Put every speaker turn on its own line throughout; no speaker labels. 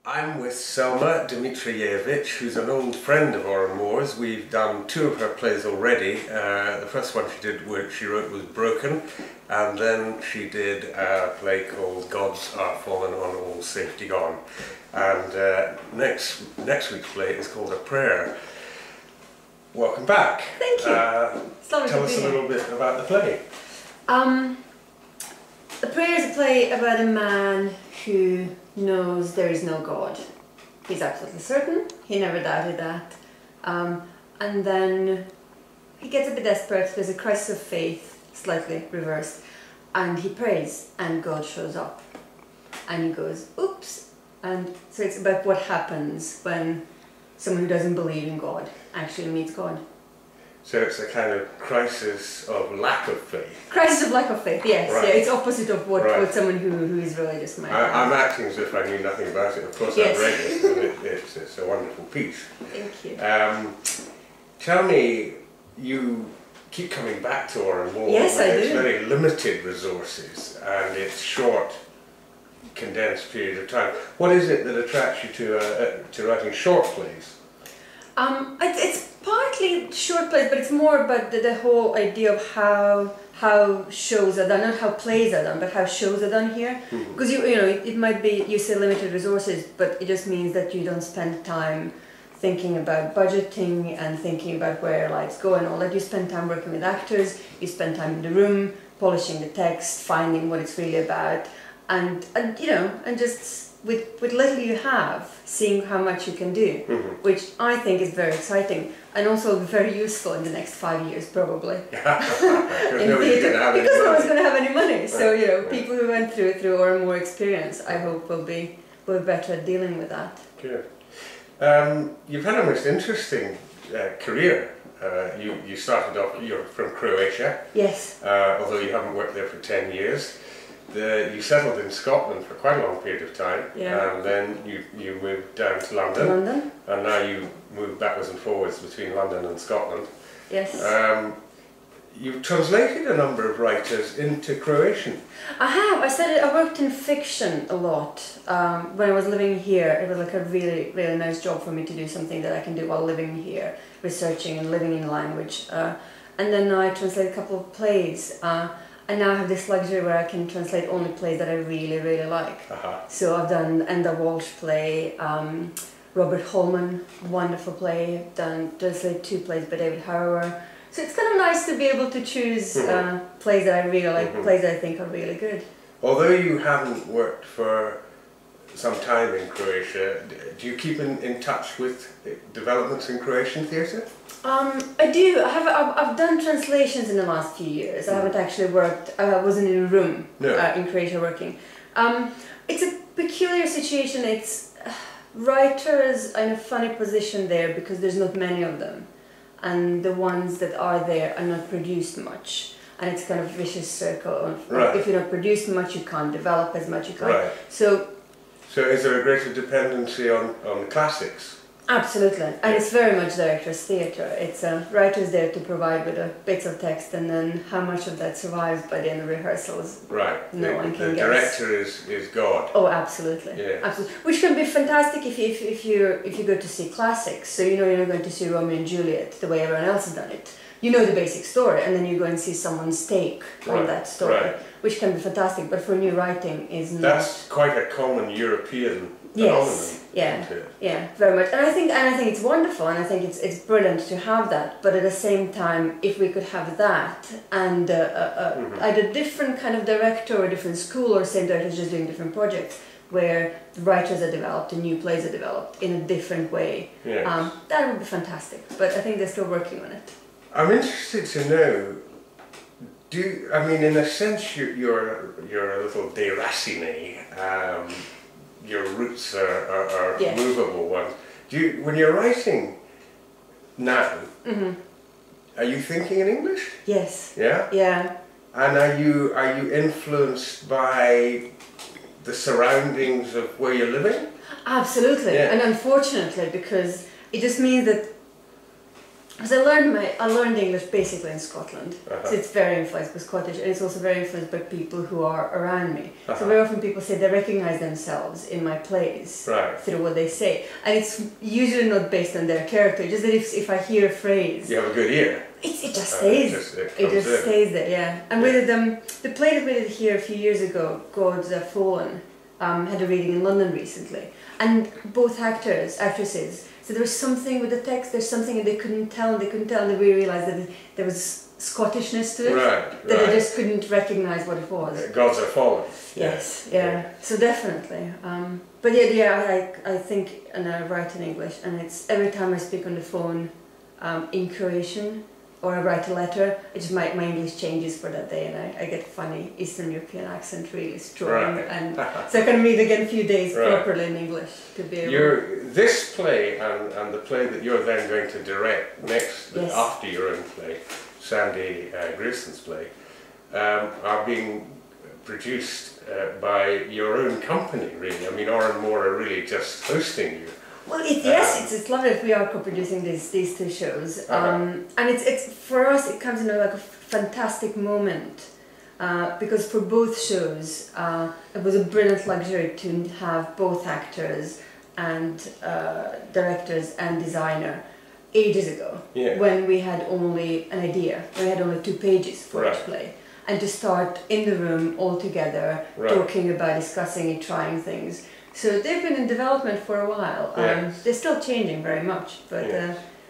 I'm with Selma Dimitrijevic, who's an old friend of Oran Moore's. We've done two of her plays already. The first one she wrote was Broken, and then she did a play called Gods Are Fallen on All Safety Gone. And next week's play is called A Prayer. Welcome back.
Thank you.
Tell us a little bit about the play.
A Prayer is a play about a man who knows there is no God. He's absolutely certain, he never doubted that. And then he gets a bit desperate, there's a crisis of faith, slightly reversed, and he prays and God shows up. And he goes, oops. And so it's about what happens when someone who doesn't believe in God actually meets God.
So it's a kind of crisis of lack of faith.
Crisis of lack of faith, yes.
Right.
Yeah, it's opposite of what
Right.
someone who is religious might have.
I'm acting as if I knew nothing about it. Of course,
Yes.
I've read it, and it's a wonderful piece.
Thank you.
Tell me, you keep coming back to Oran Moore.
Yes, I
It's
do.
very limited resources, and it's short, condensed period of time. What is it that attracts you to writing short plays?
It's partly short plays, but it's more about the whole idea of how shows are done, not how plays are done, but how shows are done here. Because you know it might be you say limited resources, but it just means that you don't spend time thinking about budgeting and thinking about where lights go and all that. You spend time working with actors, you spend time in the room, polishing the text, finding what it's really about, and just with little you have, seeing how much you can do, which I think is very exciting and also very useful in the next 5 years probably.
Because
In
nobody's
theatre,
going to have any
because no
money.
one's going to have any money. So
Right.
people who went through Oran Moore experience, I hope will be better at dealing with that.
Good. You've had a most interesting career. You started off, you're from Croatia,
Yes.
although you haven't worked there for 10 years. You settled in Scotland for quite a long period of time,
Yeah.
and then you moved down to London,
London.
and now you move backwards and forwards between London and Scotland.
Yes.
You've translated a number of writers into Croatian.
I have. I worked in fiction a lot. When I was living here, it was like a really, really nice job for me to do something that I can do while living here, researching and living in language. And then I translated a couple of plays. And now I have this luxury where I can translate only plays that I really, really like. So I've done Enda Walsh play, Robert Holman, wonderful play. I've translated 2 plays by David Harrower. So it's kind of nice to be able to choose plays that I really like, plays that I think are really good.
Although you haven't worked for some time in Croatia, do you keep in touch with developments in Croatian theatre?
I do. I've done translations in the last few years. I haven't actually worked. I wasn't in a room in Croatia working. It's a peculiar situation. It's writers are in a funny position there because there's not many of them, and the ones that are there are not produced much. And it's kind of a vicious circle. If you're not produced much, you can't develop as much. You can't.
Right. So is there a greater dependency on classics?
Absolutely, and it's very much director's theatre. It's writers there to provide with bits of text, and then how much of that survives by the end of rehearsals.
Right.
No one can
the
guess.
director is God.
Oh, absolutely.
Yeah.
Absolutely. Which can be fantastic if you go to see classics. So you know you're not going to see Romeo and Juliet the way everyone else has done it. You know the basic story, and then you go and see someone's take on that story, which can be fantastic. But for new writing, is not.
That's quite a common European phenomenon.
Yes. Yeah, very much. And I think it's wonderful, and I think it's brilliant to have that. But at the same time, if we could have that and either different kind of director or different school, or same directors just doing different projects, where the writers are developed and new plays are developed in a different way, that would be fantastic. But I think they're still working on it.
I'm interested to know. In a sense, you're a little déraciné. Your roots are movable ones. When you're writing now, are you thinking in English?
Yes.
Yeah?
Yeah.
And are you influenced by the surroundings of where you're living?
Absolutely. And unfortunately, because it just means that because I learned English basically in Scotland, so it's very influenced by Scottish, and it's also very influenced by people who are around me. So very often people say they recognize themselves in my plays through what they say, and it's usually not based on their character. Just that if I hear a phrase,
you have a good ear.
It just stays. It just stays there, yeah. And with the play that we did here a few years ago, God's Fallen, had a reading in London recently, and both actresses. So there was something with the text. There's something that they couldn't tell, and we realised that there was Scottishness to it, that they just couldn't recognise what it was.
Gods are fallen.
Yes, yeah. So definitely. But I think, and I write in English, and it's every time I speak on the phone in Croatian, or I write a letter, my English changes for that day, and I get funny Eastern European accent really strong, and so I can read again a few days properly in English to be able.
This play and the play that you're then going to direct next after your own play, Sandy Greyson's play, are being produced by your own company, really. I mean, More are really just hosting you.
Well, it's lovely that we are co-producing these two shows, and it's for us it comes in like a fantastic moment, because for both shows it was a brilliant luxury to have both actors and directors and designer ages ago, when we had only an idea, we had only 2 pages for each play, and to start in the room all together, talking about, discussing it, trying things. So they've been in development for a while. They're still changing very much, but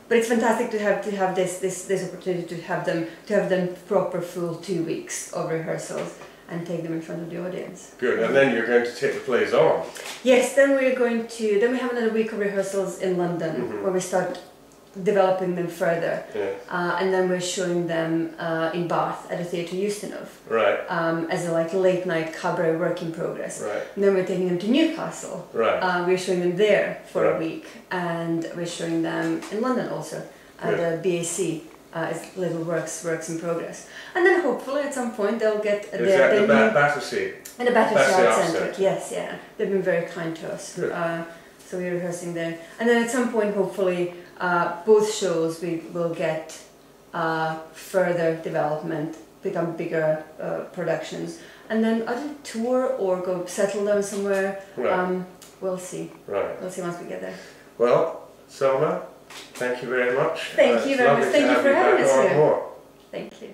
it's fantastic to have this opportunity to have them proper full 2 weeks of rehearsals and take them in front of the audience.
Good, and then you're going to take the plays on.
Yes, then we have another week of rehearsals in London where we start developing them further, and then we're showing them in Bath at the Theatre Ustinov, as a late night cabaret work in progress. And then we're taking them to Newcastle. We're showing them there for a week, and we're showing them in London also at the BAC as little works in progress. And then hopefully at some point they'll get
the Battersea.
And the Battersea Arts Centre. Yes, yeah, they've been very kind to us. So we're rehearsing there, and then at some point hopefully. Both shows we will get further development, become bigger productions, and then either tour or go settle down somewhere. We'll see. We'll see once we get there.
Well, Selma, thank you very much.
Thank you very much. Thank you for having us here. Thank you.